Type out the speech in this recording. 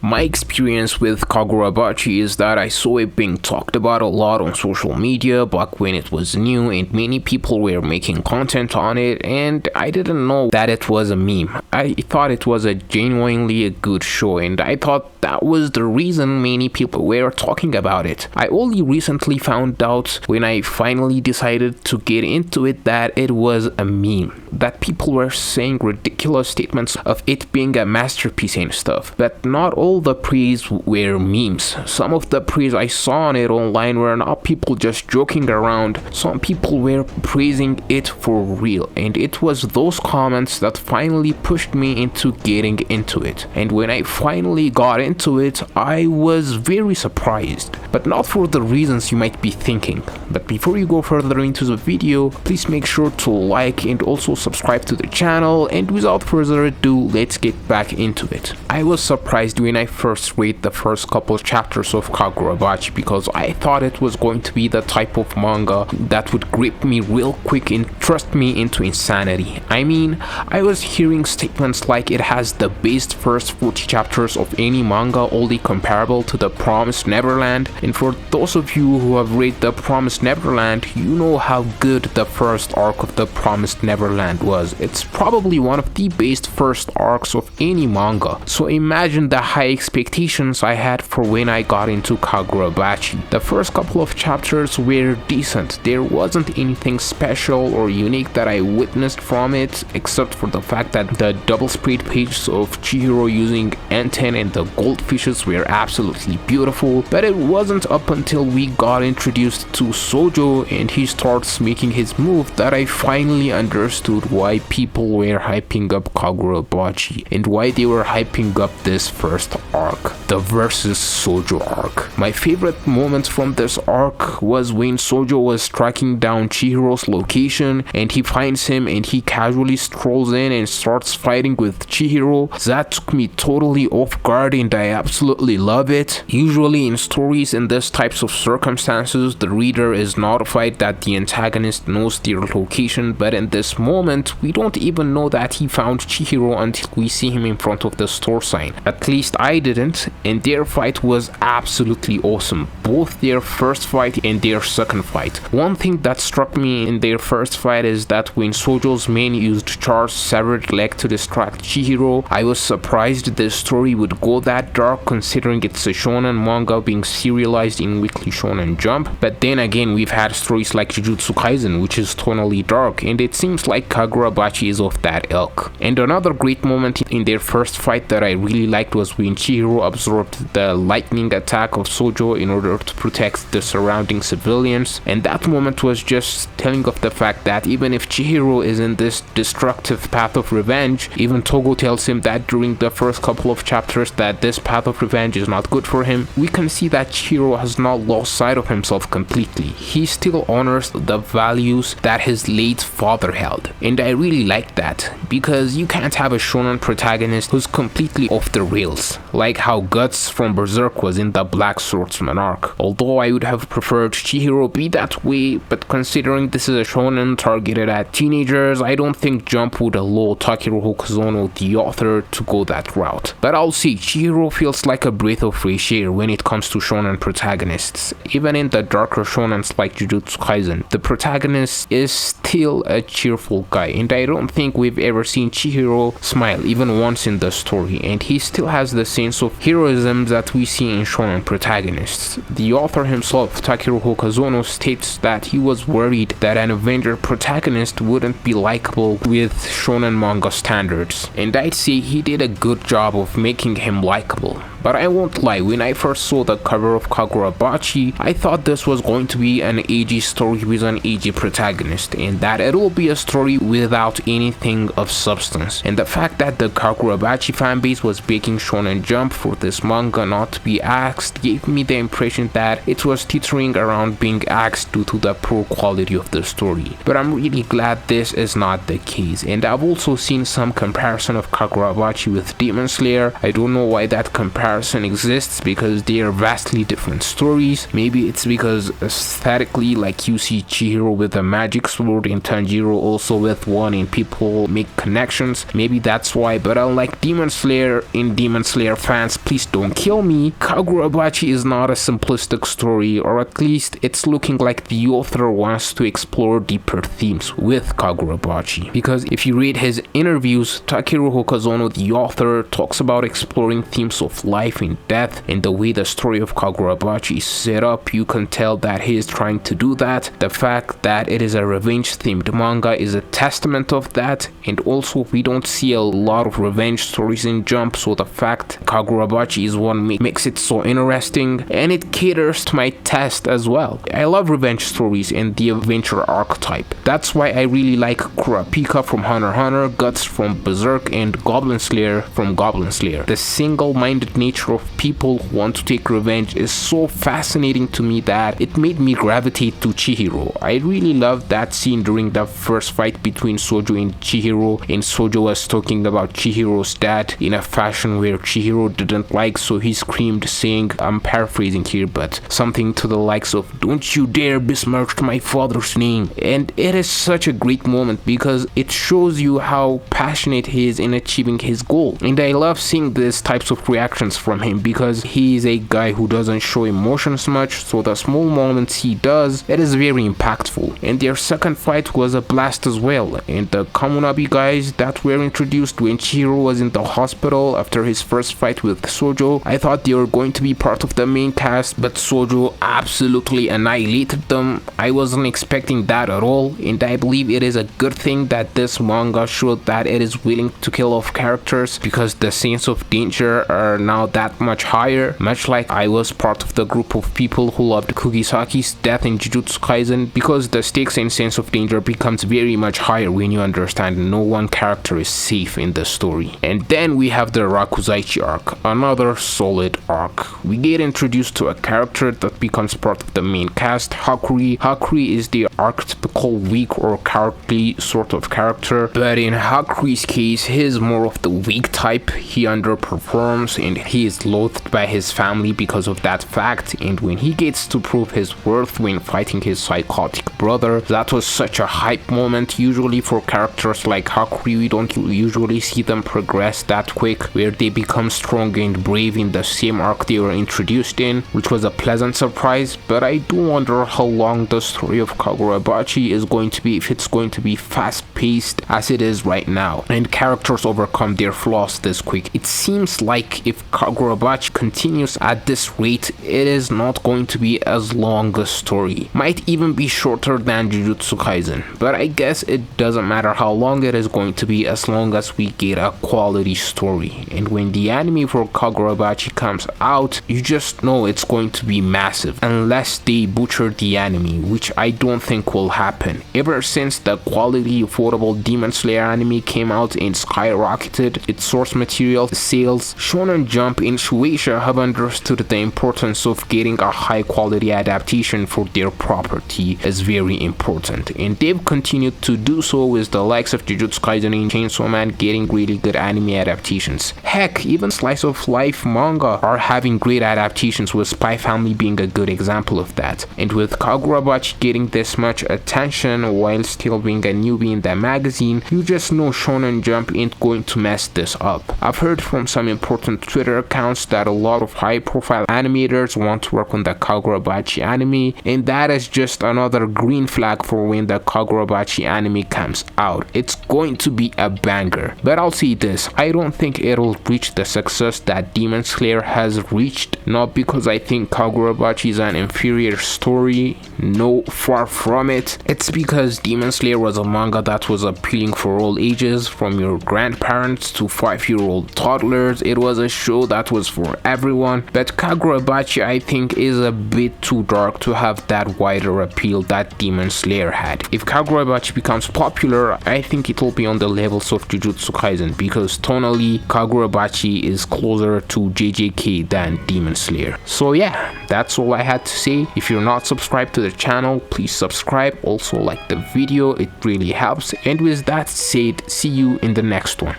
My experience with Kagurabachi is that I saw it being talked about a lot on social media back when it was new and many people were making content on it, and I didn't know that it was a meme. I thought it was a genuinely a good show, and I thought that was the reason many people were talking about it. I only recently found out when I finally decided to get into it that it was a meme, that people were saying ridiculous statements of it being a masterpiece and stuff, but not all the praise were memes. Some of the praise I saw on it online were not people just joking around. Some people were praising it for real, and it was those comments that finally pushed me into getting into it. And when I finally got into it, I was very surprised, but not for the reasons you might be thinking. But before you go further into the video, please make sure to like and also subscribe to the channel, and without further ado, let's get back into it. I was surprised when I first read the first couple chapters of Kagurabachi because I thought it was going to be the type of manga that would grip me real quick and thrust me into insanity. I mean, I was hearing statements like it has the best first 40 chapters of any manga, only comparable to The Promised Neverland, and for those of you who have read The Promised Neverland, you know how good the first arc of The Promised Neverland was. It's probably one of the best first arcs of any manga, so imagine the high expectations I had for when I got into Kagurabachi. The first couple of chapters were decent. There wasn't anything special or unique that I witnessed from it, except for the fact that the double spread pages of Chihiro using N10 and the goldfishes were absolutely beautiful, but it wasn't up until we got introduced to Sojo and he starts making his move that I finally understood why people were hyping up Kagurabachi and why they were hyping up this first arc, the versus Sojo arc. My favorite moment from this arc was when Sojo was tracking down Chihiro's location and he finds him and he casually strolls in and starts fighting with Chihiro. That took me totally off guard and I absolutely love it. Usually in stories in this types of circumstances, the reader is notified that the antagonist knows their location, but in this moment we don't even know that he found Chihiro until we see him in front of the store sign. At least I didn't, and their fight was absolutely awesome, both their first fight and their second fight. One thing that struck me in their first fight is that when Sojo's men used Char's severed leg to distract Chihiro, I was surprised this story would go that dark considering it's a shonen manga being serialized in Weekly Shonen Jump, but then again we've had stories like Jujutsu Kaisen which is tonally dark, and it seems like Kagurabachi is of that ilk. And another great moment in their first fight that I really liked was when Chihiro absorbed the lightning attack of Sojo in order to protect the surrounding civilians, and that moment was just telling of the fact that even if Chihiro is in this destructive path of revenge, even Togo tells him that during the first couple of chapters that this path of revenge is not good for him, we can see that Chihiro has not lost sight of himself completely. He still honors the values that his late father held, and I really like that, because you can't have a shonen protagonist who's completely off the rails, like how Guts from Berserk was in the Black Swordsman arc. Although I would have preferred Chihiro be that way, but considering this is a shonen targeted at teenagers, I don't think Jump would allow Takeru Hokuzono, the author, to go that route. But I'll see, Chihiro feels like a breath of fresh air when it comes to shonen protagonists. Even in the darker shonens like Jujutsu Kaisen, the protagonist is still a cheerful guy, and I don't think we've ever seen Chihiro smile even once in the story, and he still has the sense of heroism that we see in shonen protagonists. The author himself, Takeru Hokuzono, states that he was worried that an Avenger protagonist wouldn't be likable with shonen manga standards, and I'd say he did a good job of making him likable. But I won't lie, when I first saw the cover of Kagurabachi, I thought this was going to be an AG story with an AG protagonist, and that it will be a story without anything of substance. And the fact that the Kagurabachi fanbase was begging Shonen Jump for this manga not to be axed gave me the impression that it was teetering around being axed due to the poor quality of the story. But I'm really glad this is not the case, and I've also seen some comparison of Kagurabachi with Demon Slayer. I don't know why that comparison exists because they are vastly different stories. Maybe it's because aesthetically, like you see Chihiro with a magic sword and Tanjiro also with one and people make connections. Maybe that's why, but unlike Demon Slayer, in Demon Slayer fans, please don't kill me, Kagurabachi is not a simplistic story, or at least it's looking like the author wants to explore deeper themes with Kagurabachi. Because if you read his interviews, Takeru Hokazono, the author, talks about exploring themes of life and death, and the way the story of Kagurabachi is set up, you can tell that he is trying to do that. The fact that it is a revenge themed manga is a testament of that, and also we don't see a lot of revenge stories in Jump, so the fact Kagurabachi is one makes it so interesting, and it caters to my taste as well. I love revenge stories and the adventure archetype. That's why I really like Kurapika from Hunter x Hunter, Guts from Berserk, and Goblin Slayer from Goblin Slayer. The single-minded nature of people who want to take revenge is so fascinating to me that it made me gravitate to Chihiro. I really loved that scene during the first fight between Sojo and Chihiro, and Sojo was talking about Chihiro's dad in a fashion where Chihiro didn't like, so he screamed, saying, I'm paraphrasing here, but something to the likes of, don't you dare besmirch my father's name. And it is such a great moment because it shows you how passionate he is in achieving his goal. And I love seeing these types of reactions from him because he is a guy who doesn't show emotions much, so the small moments he does, it is very impactful. And their second fight was a blast as well. And the Kamunabi guys that were introduced when Chihiro was in the hospital after his first fight with Sojo, I thought they were going to be part of the main cast, but Sojo absolutely annihilated them. I wasn't expecting that at all, and I believe it is a good thing that this manga showed that it is willing to kill off characters because the sense of danger are now that much higher, much like I was part of the group of people who loved Kugisaki's death in Jujutsu Kaisen, because the stakes and sense of danger becomes very much higher when you understand no one character is safe in the story. And then we have the Rakuzaichi arc, another solid arc. We get introduced to a character that becomes part of the main cast, Hakuri. Hakuri is the archetypical weak or cowardly sort of character, but in Hakuri's case, he is more of the weak type. He underperforms and he is loathed by his family because of that fact, and when he gets to prove his worth when fighting his psychotic brother, that was such a hype moment. Usually for characters like Hakuri, we don't usually see them progress that quick, where they become strong and brave in the same arc they were introduced in, which was a pleasant surprise. But I do wonder how long the story of Kagurabachi is going to be, if it's going to be fast-paced as it is right now, and characters overcome their flaws this quick. It seems like if Kagurabachi continues at this rate, it is not going to be as long a story. Might even be shorter than Jujutsu Kaisen, but I guess it doesn't matter how long it is going to be as long as we get a quality story. And when the anime for Kagurabachi comes out, you just know it's going to be massive, unless they butcher the anime, which I don't think will happen. Ever since the quality affordable Demon Slayer anime came out and skyrocketed its source material sales, Shonen Jump and Shueisha have understood the importance of getting a high quality adaptation for their property is very important, and they've continued to do so with the likes of Jujutsu Kaisen and Chainsaw Man getting really good anime adaptations. Heck, even slice of life manga are having great adaptations, with Spy Family being a good example of that. And with Kagurabachi getting this much attention while still being a newbie in the magazine, you just know Shonen Jump ain't going to mess this up. I've heard from some important Twitter accounts that a lot of high profile animators want to work on the Kagurabachi anime, and that is just another green flag for when the Kagurabachi anime comes out. It's going to be a banger. But I'll say this, I don't think it'll reach the success that Demon Slayer has reached, not because I think Kagurabachi is an inferior story, no, far from it. It's because Demon Slayer was a manga that was appealing for all ages, from your grandparents to 5-year-old toddlers. It was a show that was for everyone, but Kagurabachi I think is a bit too dark to have that wider appeal that Demon Slayer had. If Kagurabachi becomes popular, I think it will be on the levels of Jujutsu Kaisen, because tonally Kagurabachi is closer to JJK than Demon Slayer. So yeah, that's all I had to say. If you're not subscribed to the channel, please subscribe. Also like the video, it really helps. And with that said, see you in the next one.